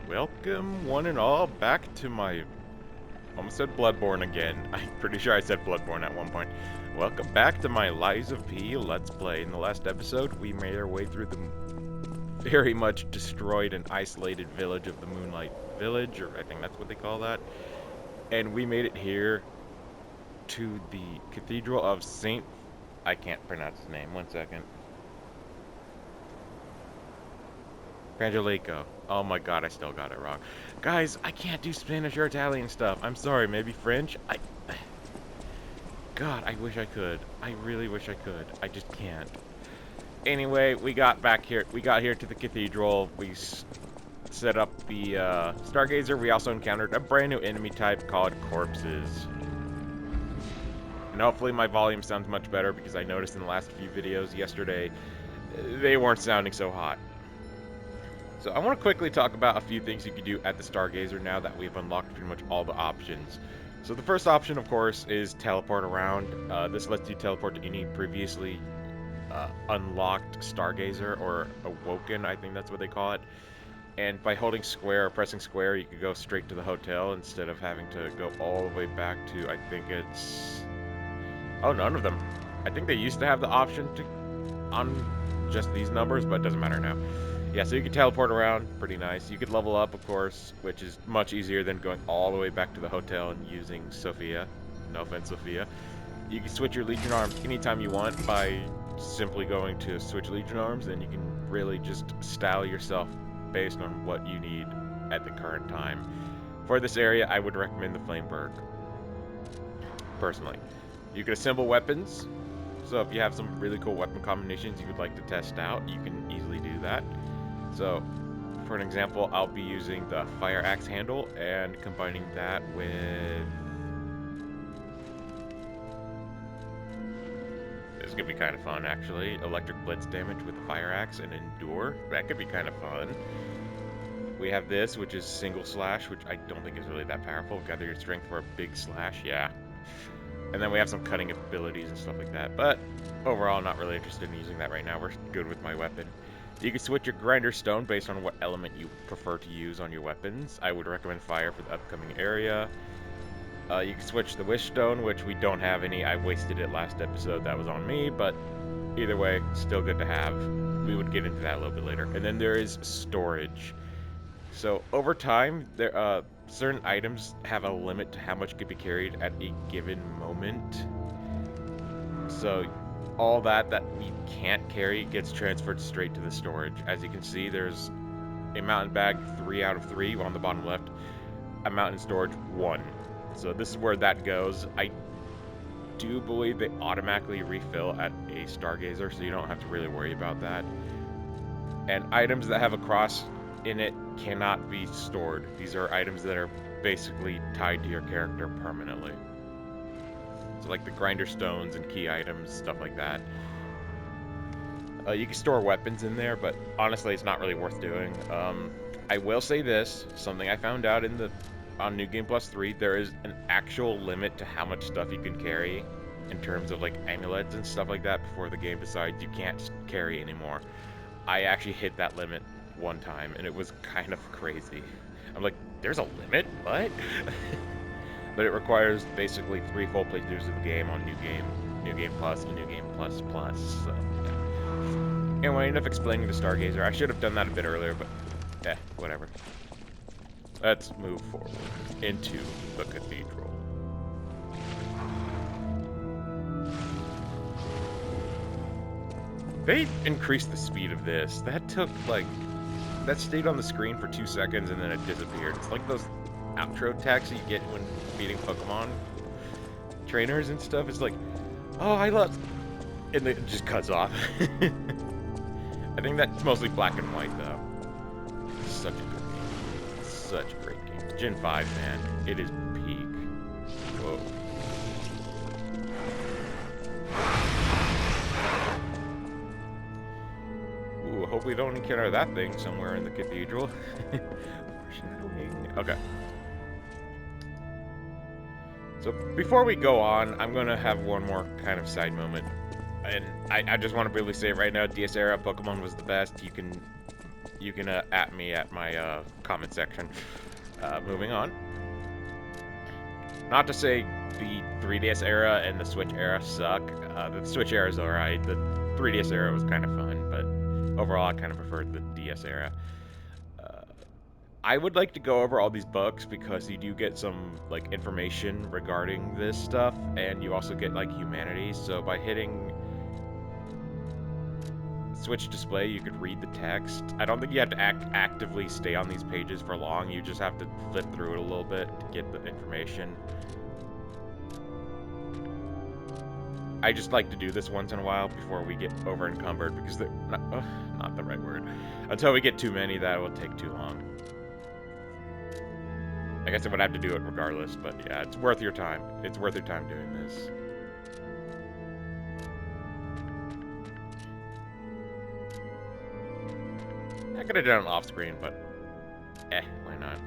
Welcome, one and all, back to my... Almost said Bloodborne again. I'm pretty sure I said Bloodborne at one point. Welcome back to my Lies of P Let's Play. In the last episode, we made our way through the very much destroyed and isolated village of the Moonlight Village, or I think that's what they call that. And we made it here to the Cathedral of Saint... I can't pronounce his name, 1 second. Frangelico. Oh my god, I still got it wrong. Guys, I can't do Spanish or Italian stuff. I'm sorry, maybe French? God, I wish I could. I really wish I could. I just can't. Anyway, we got back here. We got here to the cathedral. We set up the Stargazer. We also encountered a brand new enemy type called corpses. And hopefully my volume sounds much better because I noticed in the last few videos yesterday, they weren't sounding so hot. So I want to quickly talk about a few things you can do at the Stargazer now that we've unlocked pretty much all the options. So the first option, of course, is teleport around. This lets you teleport to any previously unlocked Stargazer, or awoken, I think that's what they call it. And by holding square or pressing square, you could go straight to the hotel instead of having to go all the way back to, I think it's... Oh, none of them. I think they used to have the option to on just these numbers, but it doesn't matter now. Yeah, so you can teleport around, pretty nice. You could level up, of course, which is much easier than going all the way back to the hotel and using Sophia. No offense, Sophia. You can switch your Legion arms anytime you want by simply going to switch Legion arms, and you can really just style yourself based on what you need at the current time. For this area, I would recommend the Flameberg, personally. You can assemble weapons, so if you have some really cool weapon combinations you would like to test out, you can easily do that. So, for an example, I'll be using the fire axe handle and combining that with... This could be kind of fun, actually. Electric blitz damage with the fire axe and endure. That could be kind of fun. We have this, which is single slash, which I don't think is really that powerful. Gather your strength for a big slash, yeah. And then we have some cutting abilities and stuff like that. But overall, not really interested in using that right now. We're good with my weapon. You can switch your grinder stone based on what element you prefer to use on your weapons. I would recommend fire for the upcoming area. You can switch the wish stone, which we don't have any. I wasted it last episode. That was on me, but either way, still good to have. We would get into that a little bit later. And then there is storage. So over time, there certain items have a limit to how much could be carried at a given moment. So all that we can't carry gets transferred straight to the storage. As you can see, there's a mountain bag 3 out of 3 on the bottom left, a mountain storage 1. So this is where that goes. I do believe they automatically refill at a Stargazer, so you don't have to really worry about that. And items that have a cross in it cannot be stored. These are items that are basically tied to your character permanently. So like the grinder stones and key items, stuff like that. You can store weapons in there, but honestly, it's not really worth doing. I will say this, something I found out on New Game Plus 3, there is an actual limit to how much stuff you can carry in terms of like amulets and stuff like that before the game decides you can't carry anymore. I actually hit that limit one time, and it was kind of crazy. I'm like, there's a limit? What? But it requires basically 3 full playthroughs of the game on New Game Plus, and New Game Plus Plus. So, yeah. Anyway, enough explaining the Stargazer. I should have done that a bit earlier, but whatever. Let's move forward into the cathedral. They increased the speed of this. That stayed on the screen for 2 seconds and then it disappeared. It's like those outro tags you get when beating Pokemon trainers and stuff. It's like, oh, I love, and it just cuts off. I think that's mostly black and white though. It's such a good game. Such a great game. Gen 5, man. It is peak. Whoa. Ooh, hope we don't encounter that thing somewhere in the cathedral. Foreshadowing. Okay. So before we go on, I'm gonna have one more kind of side moment. And I just want to really say it right now, DS era Pokemon was the best. You can you can at me at my comment section. Moving on. Not to say the 3DS era and the Switch era suck. The Switch era is alright. The 3DS era was kind of fun, but overall I kind of preferred the DS era. Uh, I would like to go over all these books because you do get some like information regarding this stuff, and you also get like humanities. So by hitting Switch display, you could read the text. I don't think you have to actively stay on these pages for long. You just have to flip through it a little bit to get the information. I just like to do this once in a while before we get over encumbered because they're not the right word. Until we get too many, that will take too long. I guess I would have to do it regardless, but yeah, it's worth your time. It's worth your time doing this. I could have done it off screen, but why not?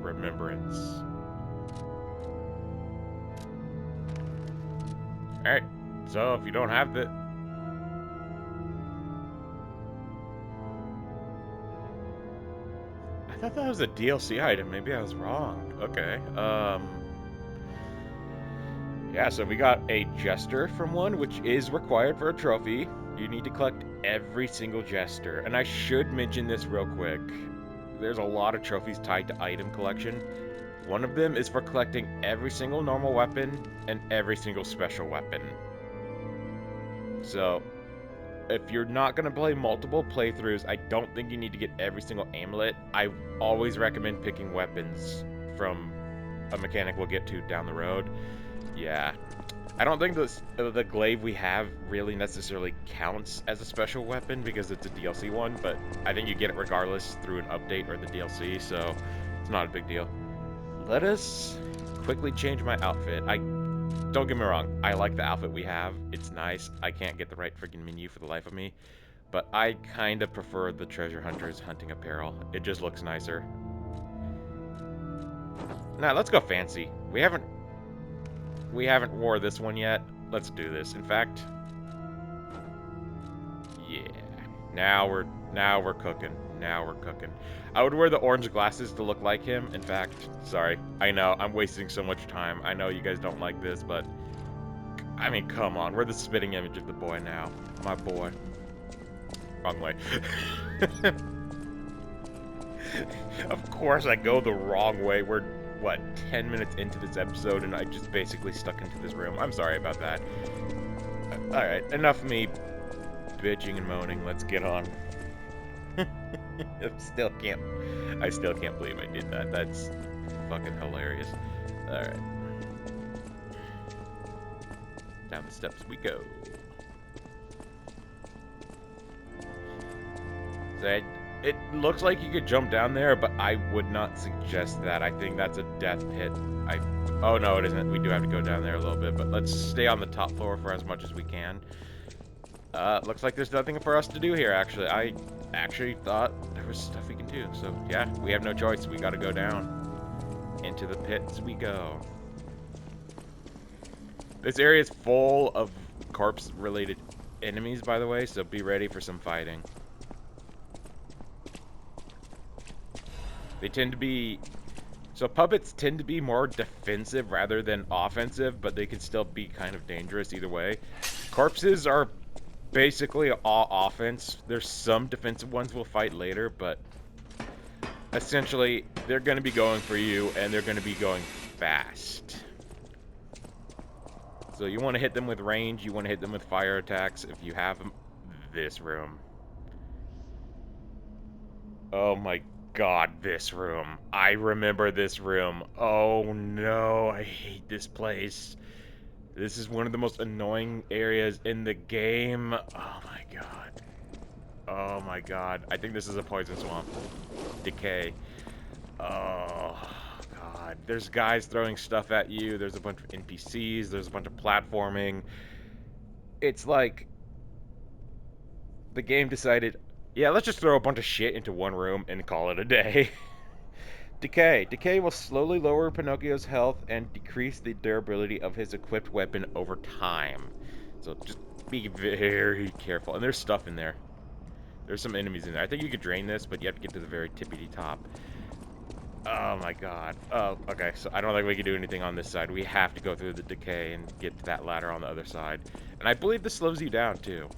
Remembrance. Alright, so if you don't have the... I thought that was a DLC item, maybe I was wrong. Okay, yeah, so we got a Jester from one, which is required for a trophy. You need to collect every single Jester, and I should mention this real quick. There's a lot of trophies tied to item collection. One of them is for collecting every single normal weapon and every single special weapon. So, if you're not going to play multiple playthroughs, I don't think you need to get every single amulet. I always recommend picking weapons from a mechanic we'll get to down the road. Yeah. I don't think the glaive we have really necessarily counts as a special weapon because it's a DLC one, but I think you get it regardless through an update or the DLC, so it's not a big deal. Let us quickly change my outfit. Don't get me wrong, I like the outfit we have. It's nice. I can't get the right freaking menu for the life of me, but I kind of prefer the treasure hunter's hunting apparel. It just looks nicer. Now, let's go fancy. We haven't wore this one yet. Let's do this. In fact, yeah. Now we're cooking. Now we're cooking. I would wear the orange glasses to look like him. In fact, sorry. I know I'm wasting so much time. I know you guys don't like this, but I mean, come on. We're the spitting image of the boy now. My boy. Wrong way. Of course I go the wrong way. We're what, 10 minutes into this episode and I just basically stuck into this room. I'm sorry about that. Alright, enough of me bitching and moaning. Let's get on. I still can't believe I did that. That's fucking hilarious. Alright. Down the steps we go. So it looks like you could jump down there, but I would not suggest that. I think that's a death pit. Oh no, it isn't. We do have to go down there a little bit, but let's stay on the top floor for as much as we can. Looks like there's nothing for us to do here, actually. I actually thought there was stuff we can do. So, yeah, we have no choice. We gotta go down. Into the pits we go. This area is full of corpse-related enemies, by the way, so be ready for some fighting. They tend to be... So puppets tend to be more defensive rather than offensive, but they can still be kind of dangerous either way. Corpses are basically all offense. There's some defensive ones we'll fight later, but essentially they're going to be going for you, and they're going to be going fast. So you want to hit them with range, you want to hit them with fire attacks if you have them. This room. Oh my god, this room. I remember this room. Oh no, I hate this place. This is one of the most annoying areas in the game. Oh my god. Oh my god. I think this is a poison swamp. Decay. Oh god. There's guys throwing stuff at you. There's a bunch of NPCs. There's a bunch of platforming. It's like the game decided, yeah, let's just throw a bunch of shit into one room and call it a day. Decay. Decay will slowly lower Pinocchio's health and decrease the durability of his equipped weapon over time. So just be very careful. And there's stuff in there. There's some enemies in there. I think you could drain this, but you have to get to the very tippity top. Oh my god. Oh, okay. So I don't think we can do anything on this side. We have to go through the decay and get to that ladder on the other side. And I believe this slows you down, too.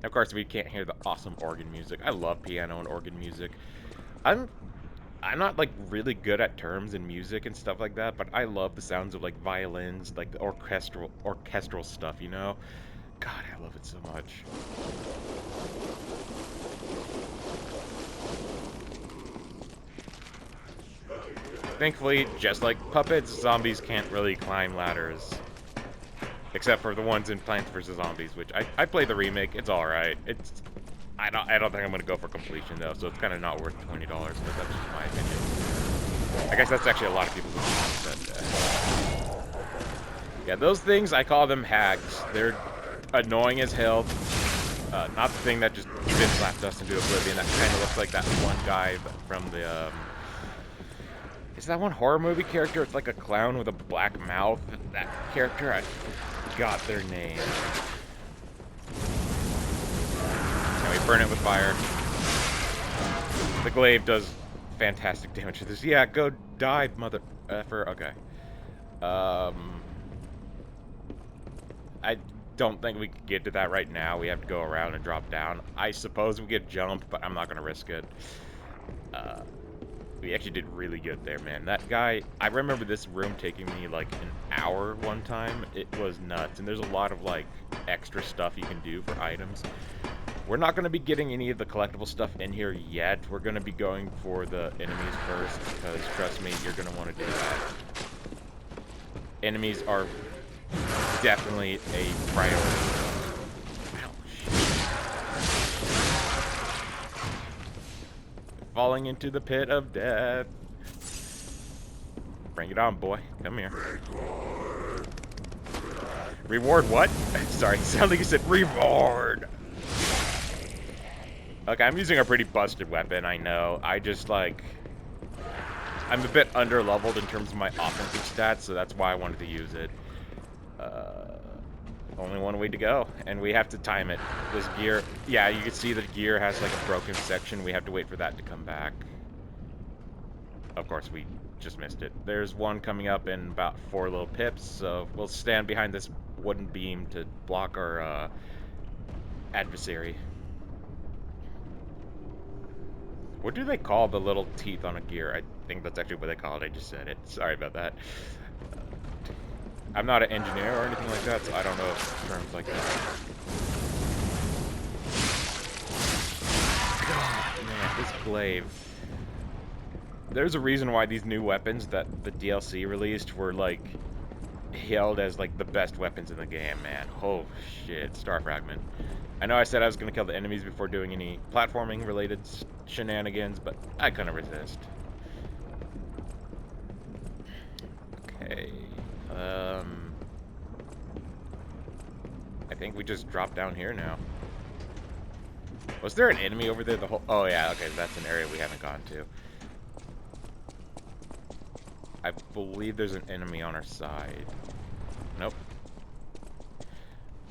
Of course, we can't hear the awesome organ music. I love piano and organ music. I'm not like really good at terms in music and stuff like that, but I love the sounds of like violins, like the orchestral stuff, you know? God, I love it so much. Thankfully, just like puppets, zombies can't really climb ladders. Except for the ones in Plants vs. Zombies, which I played the remake. It's alright. I don't think I'm gonna go for completion though, so it's kind of not worth $20, but that's just my opinion. I guess that's actually a lot of people's opinion, but yeah, those things, I call them hags. They're annoying as hell. Not the thing that just even slapped us into oblivion. That kind of looks like that one guy from the is that one horror movie character? It's like a clown with a black mouth. That character, I forgot their name. Can we burn it with fire? The glaive does fantastic damage to this. Yeah, go dive, mother effer. Okay. I don't think we could get to that right now. We have to go around and drop down. I suppose we could jump, but I'm not gonna risk it. We actually did really good there, man. That guy, I remember this room taking me like an hour one time. It was nuts, and there's a lot of like extra stuff you can do for items. We're not going to be getting any of the collectible stuff in here yet. We're going to be going for the enemies first, because trust me, you're going to want to do that. Enemies are definitely a priority. Falling into the pit of death. Bring it on, boy. Come here. Reward what? Sorry, it sounded like you said reward. Okay, I'm using a pretty busted weapon, I know. I just, like... I'm a bit under-leveled in terms of my offensive stats, so that's why I wanted to use it. Only one way to go, and we have to time it. This gear, yeah, you can see the gear has like a broken section. We have to wait for that to come back. Of course, we just missed it. There's one coming up in about 4 little pips, so we'll stand behind this wooden beam to block our adversary. What do they call the little teeth on a gear? I think that's actually what they call it. I just said it. Sorry about that. I'm not an engineer or anything like that, so I don't know terms like that. God, man, this glaive. There's a reason why these new weapons that the DLC released were, like, hailed as, like, the best weapons in the game, man. Oh, shit. Star Fragment. I know I said I was going to kill the enemies before doing any platforming-related shenanigans, but I couldn't resist. Okay. I think we just drop down here now. Was there an enemy over there the whole... Oh, yeah, okay, that's an area we haven't gone to. I believe there's an enemy on our side. Nope.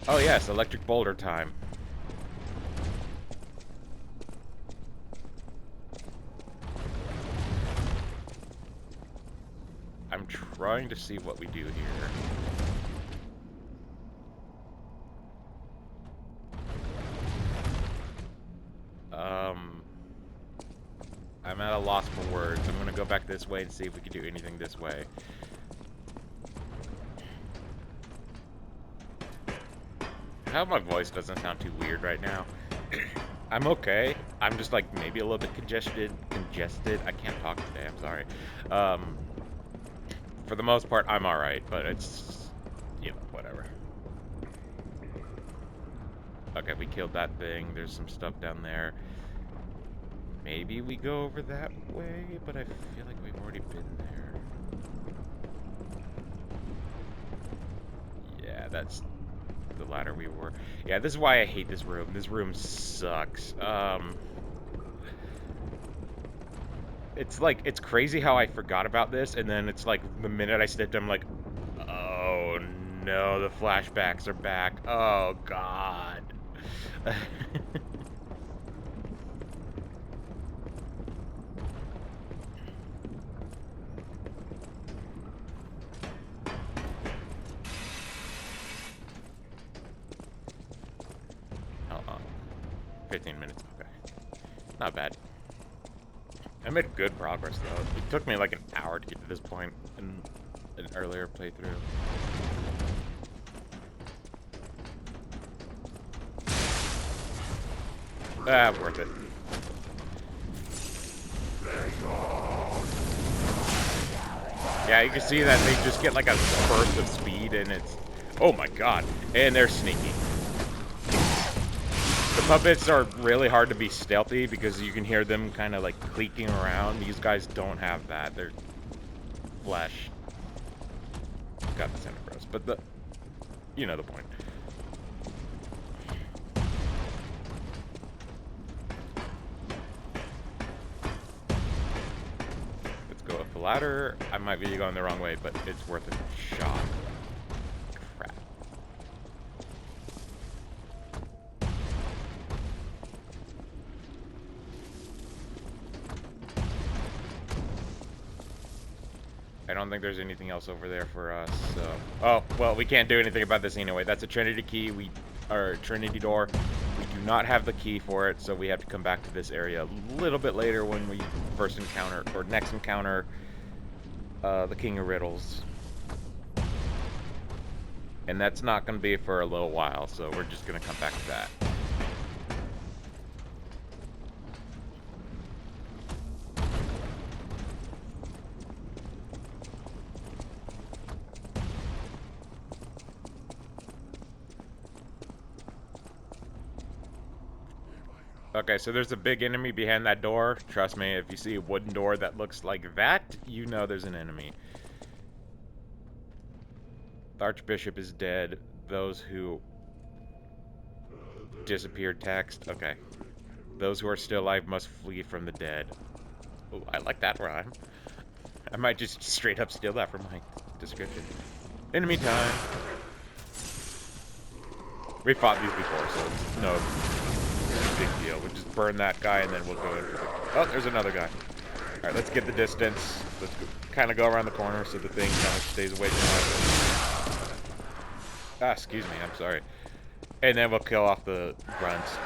Oh, yes, electric boulder time. I'm trying to see what we do here. I'm at a loss for words. I'm gonna go back this way and see if we can do anything this way. I hope my voice doesn't sound too weird right now. I'm okay. I'm just like maybe a little bit congested. I can't talk today, I'm sorry. For the most part, I'm alright, but it's, you know, whatever. Okay, we killed that thing. There's some stuff down there. Maybe we go over that way, but I feel like we've already been there. Yeah, that's the ladder we were. Yeah, this is why I hate this room. This room sucks. It's like, it's crazy how I forgot about this, and then it's like, the minute I stepped in, I'm like, oh no, the flashbacks are back. Oh god. Hold on. 15 minutes, okay. Not bad. I made good progress, though. It took me like an hour to get to this point in an earlier playthrough. Ah, worth it. Yeah, you can see that they just get like a burst of speed, and it's... Oh my god. And they're sneaky. The puppets are really hard to be stealthy because you can hear them kind of like cleaking around. These guys don't have that. They're flesh. Got the center gross, but the... You know the point. Let's go up the ladder. I might be going the wrong way, but it's worth a shot. Crap. I don't think there's anything else over there for us, so... Oh, well, we can't do anything about this anyway. That's a Trinity key, or Trinity door. We do not have the key for it, so we have to come back to this area a little bit later when we first encounter, or next encounter, the King of Riddles. And that's not going to be for a little while, so we're just going to come back to that. Okay, so there's a big enemy behind that door. Trust me, if you see a wooden door that looks like that, you know there's an enemy. The Archbishop is dead. Those who disappeared text. Okay. Those who are still alive must flee from the dead. Oh, I like that rhyme. I might just straight up steal that from my description. Enemy time. We fought these before, so it's no big deal. We'll just burn that guy and then we'll go in for the... Oh, there's another guy. Alright, let's get the distance. Let's kind of go around the corner so the thing kind of stays away from us. Ah, excuse me, I'm sorry. And then we'll kill off the grunts.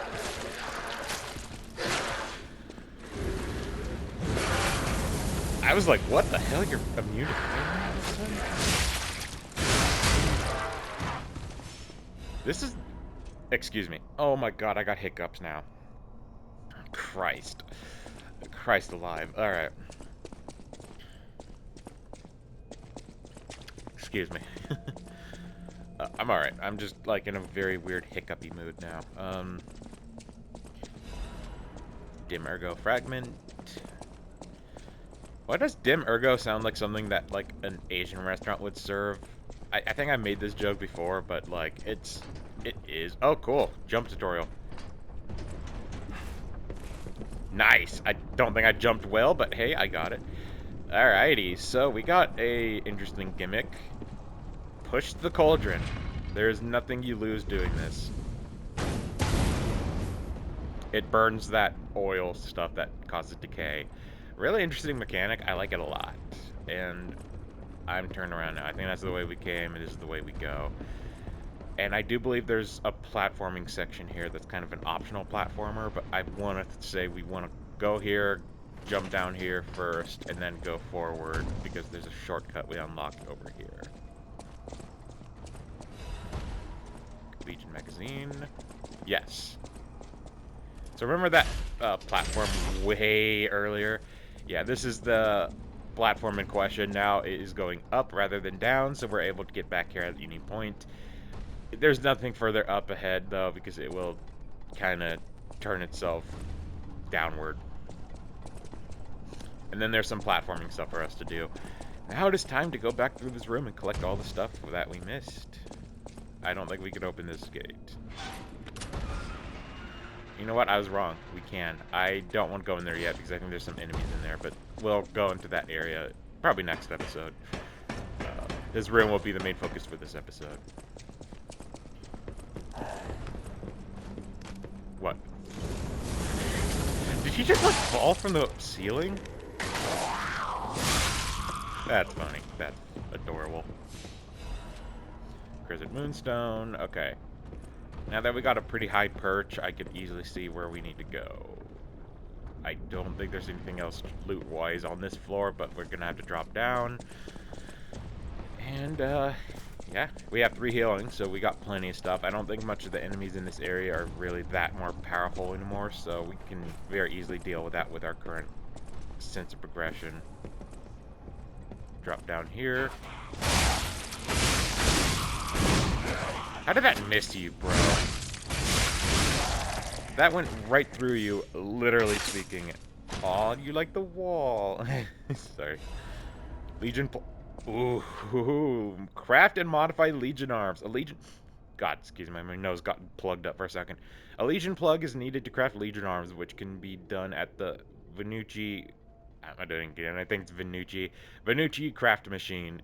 I was like, what the hell? You're immune to fire all of a sudden? This is... Excuse me. Oh my god, I got hiccups now. Christ. Christ alive. Alright. Excuse me. I'm alright. I'm just, like, in a very weird hiccupy mood now. Dim Ergo Fragment. Why does Dim Ergo sound like something that, like, an Asian restaurant would serve? I think I made this joke before, but, like, it is... Oh, cool. Jump tutorial. Nice. I don't think I jumped well, but hey, I got it. Alrighty, so we got a interesting gimmick. Push the cauldron. There's nothing you lose doing this. It burns that oil stuff that causes decay. Really interesting mechanic. I like it a lot. And I'm turned around now. I think that's the way we came. It is the way we go. And I do believe there's a platforming section here that's kind of an optional platformer, but I want to say we want to go here, jump down here first, and then go forward, because there's a shortcut we unlocked over here. Legion magazine. Yes. So remember that platform way earlier? Yeah, this is the platform in question now is going up rather than down, so we're able to get back here at Union Point. There's nothing further up ahead, though, because it will kind of turn itself downward. And then there's some platforming stuff for us to do. Now it is time to go back through this room and collect all the stuff that we missed. I don't think we could open this gate. You know what? I was wrong. We can. I don't want to go in there yet because I think there's some enemies in there, but we'll go into that area probably next episode. This room will be the main focus for this episode. What? Did he just like fall from the ceiling? That's funny. That's adorable. Crescent Moonstone. Okay. Now that we got a pretty high perch, I could easily see where we need to go. I don't think there's anything else loot-wise on this floor, but we're gonna have to drop down. And, yeah, we have 3 healing, so we got plenty of stuff. I don't think much of the enemies in this area are really that more powerful anymore, so we can very easily deal with that with our current sense of progression. Drop down here. How did that miss you, bro? That went right through you, literally speaking. Aw, you like the wall. Sorry. Legion... Ooh, craft and modify Legion arms. A Legion... God, excuse me, my nose got plugged up for a second. A Legion plug is needed to craft Legion arms, which can be done at the Venucci... I'm not doing it again, I think it's Venucci craft machine.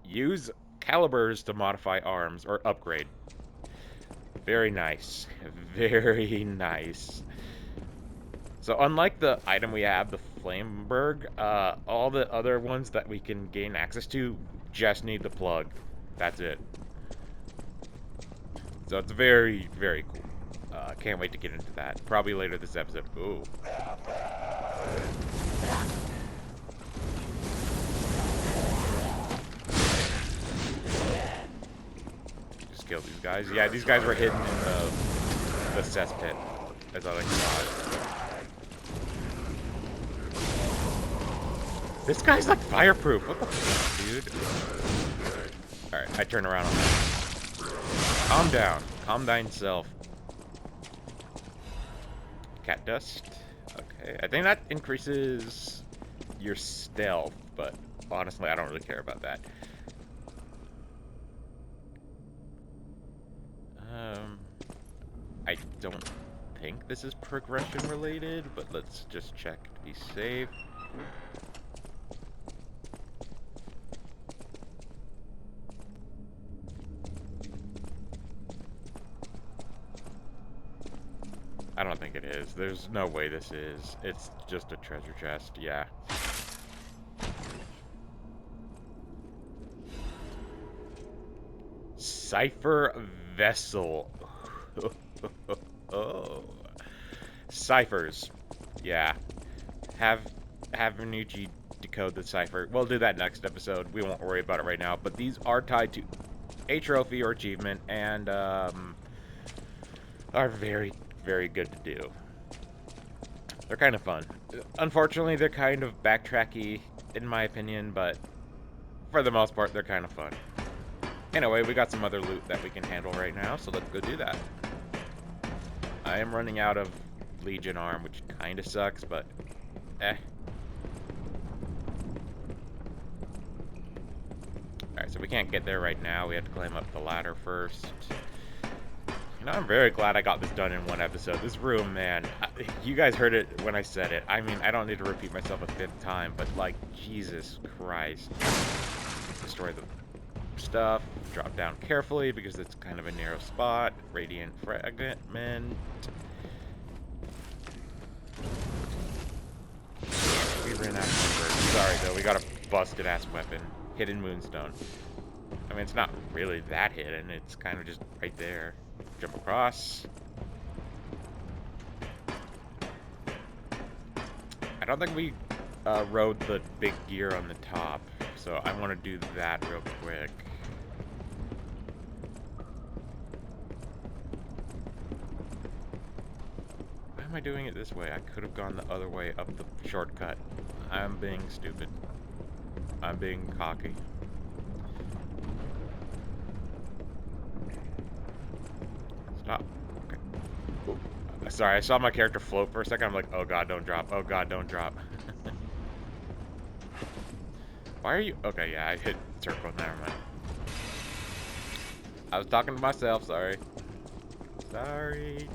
Use calibers to modify arms, or upgrade. Very nice. Very nice. So unlike the item we have, the Flameberg, all the other ones that we can gain access to just need the plug. That's it. So it's very, very cool. Can't wait to get into that. Probably later this episode. Ooh. Just kill these guys. Yeah, these guys were hidden in the cesspit, as I like to call it. This guy's like fireproof. What the fuck, dude? Alright, I turn around on that. Calm down. Calm thyself. Cat dust. Okay. I think that increases your stealth, but honestly, I don't really care about that. I don't think this is progression related, but let's just check to be safe. I don't think it is. There's no way this is. It's just a treasure chest, yeah. Cipher vessel. Oh. Ciphers. Yeah. Have Venucci decode the cipher. We'll do that next episode. We won't worry about it right now. But these are tied to a trophy or achievement and are very, very good to do. They're kind of fun. Unfortunately, they're kind of backtracky, in my opinion, but for the most part, they're kind of fun. Anyway, we got some other loot that we can handle right now, so let's go do that. I am running out of Legion arm, which kind of sucks, but eh. Alright, so we can't get there right now. We have to climb up the ladder first. You know, I'm very glad I got this done in one episode. This room, man, you guys heard it when I said it. I mean, I don't need to repeat myself a 5th time, but like, Jesus Christ. Destroy the stuff. Drop down carefully because it's kind of a narrow spot. Radiant fragment. We ran out of numbers. Sorry though, we got a busted ass weapon. Hidden Moonstone. I mean, it's not really that hidden. It's kind of just right there. Jump across. I don't think we rode the big gear on the top, so I want to do that real quick. Why am I doing it this way? I could have gone the other way up the shortcut. I'm being stupid. I'm being cocky. Stop. Okay. Ooh. Sorry, I saw my character float for a second. I'm like, oh god, don't drop. Oh god, don't drop. Why are you... Okay, yeah, I hit circle. Never mind. I was talking to myself. Sorry. Sorry.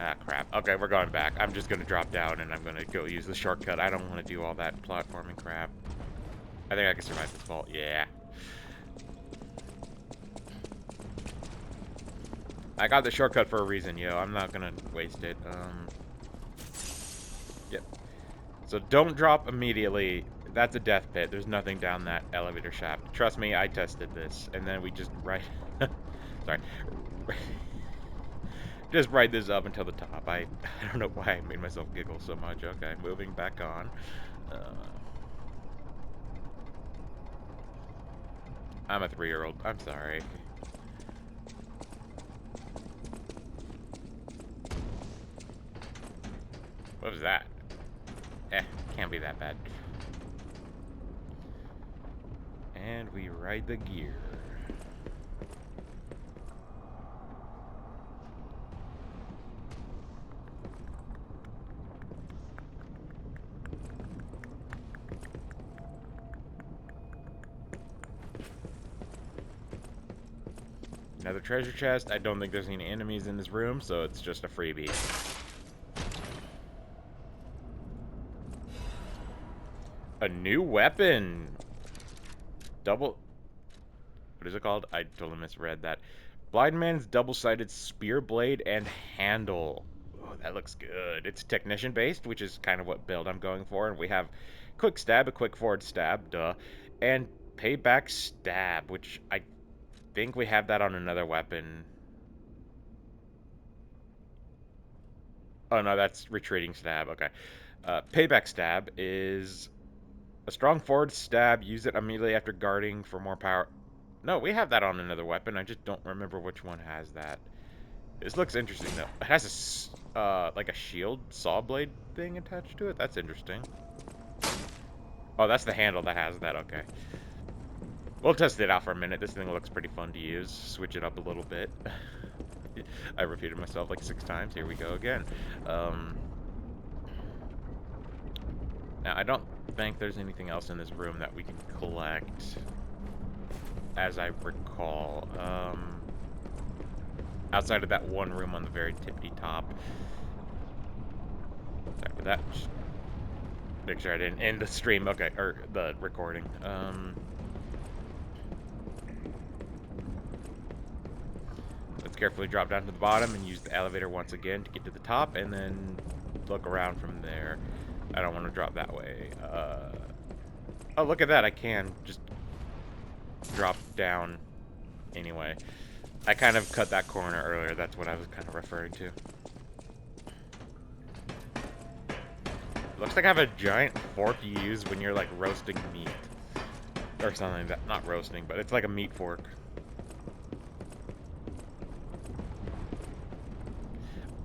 Ah, crap. Okay, we're going back. I'm just gonna drop down and I'm gonna go use the shortcut. I don't want to do all that platforming crap. I think I can survive this vault. Yeah. I got the shortcut for a reason, yo. I'm not gonna waste it. Yep. So don't drop immediately. That's a death pit. There's nothing down that elevator shaft. Trust me, I tested this. And then we just sorry. Just ride this up until the top. I don't know why I made myself giggle so much. Okay, moving back on. I'm a 3-year-old. I'm sorry. What was that? Can't be that bad. And we ride the gear. Another treasure chest. I don't think there's any enemies in this room, so it's just a freebie. A new weapon! Double... What is it called? I totally misread that. Blind Man's double-sided spear blade and handle. Oh, that looks good. It's technician-based, which is kind of what build I'm going for. And we have quick stab, a quick forward stab, duh. And payback stab, which I think we have that on another weapon. Oh, no, that's retreating stab. Okay. Payback stab is a strong forward stab. Use it immediately after guarding for more power. No, we have that on another weapon. I just don't remember which one has that. This looks interesting, though. It has a, like a shield saw blade thing attached to it. That's interesting. Oh, that's the handle that has that. Okay. We'll test it out for a minute. This thing looks pretty fun to use. Switch it up a little bit. I repeated myself like 6 times. Here we go again. Now, I don't think there's anything else in this room that we can collect, as I recall. Outside of that one room on the very tippity top. Sorry for that. Just make sure I didn't end the stream. Okay, or the recording. Let's carefully drop down to the bottom and use the elevator once again to get to the top, and then look around from there. I don't want to drop that way. Oh, look at that. I can just drop down anyway. I kind of cut that corner earlier. That's what I was kind of referring to. Looks like I have a giant fork you use when you're like roasting meat. Or something like that. Not roasting, but it's like a meat fork.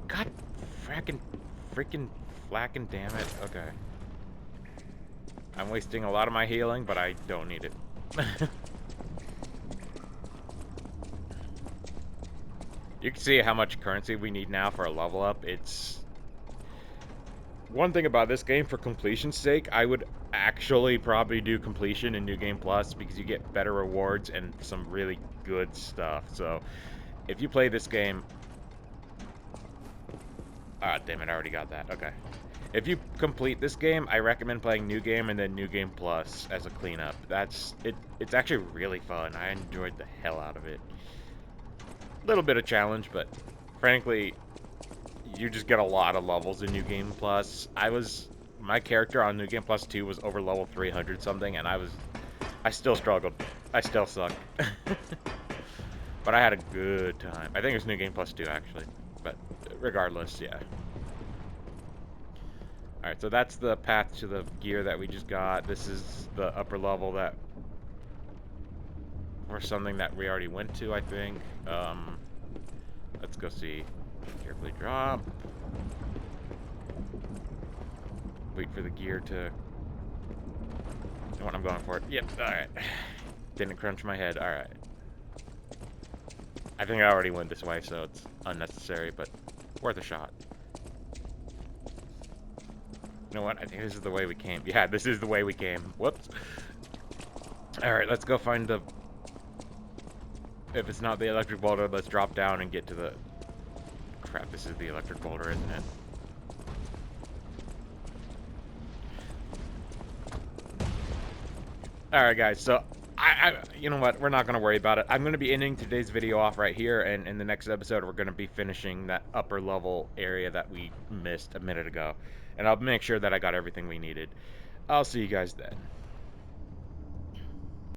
God freaking flacking damn it. Okay. I'm wasting a lot of my healing, but I don't need it. You can see how much currency we need now for a level up. It's... One thing about this game, for completion's sake, I would actually probably do completion in New Game Plus because you get better rewards and some really good stuff. So, if you play this game... Ah, damn it, I already got that. Okay. If you complete this game, I recommend playing New Game and then New Game Plus as a cleanup. It's actually really fun. I enjoyed the hell out of it. A little bit of challenge, but frankly, you just get a lot of levels in New Game Plus. My character on New Game Plus 2 was over level 300 something, and I still struggled. I still suck. But I had a good time. I think it was New Game Plus 2, actually. But regardless, yeah. Alright, so that's the path to the gear that we just got. This is the upper level that... or something that we already went to, I think. Let's go see. Carefully drop. Wait for the gear to... You know what, I'm going for it. Yep, alright. Didn't crunch my head, alright. I think I already went this way, so it's unnecessary, but worth a shot. You know what? I think this is the way we came. Yeah, this is the way we came. Whoops. Alright, let's go find the... If it's not the electric boulder, let's drop down and get to the... Crap, this is the electric boulder, isn't it? Alright, guys, so... you know what? We're not going to worry about it. I'm going to be ending today's video off right here, and in the next episode, we're going to be finishing that upper level area that we missed a minute ago. And I'll make sure that I got everything we needed. I'll see you guys then.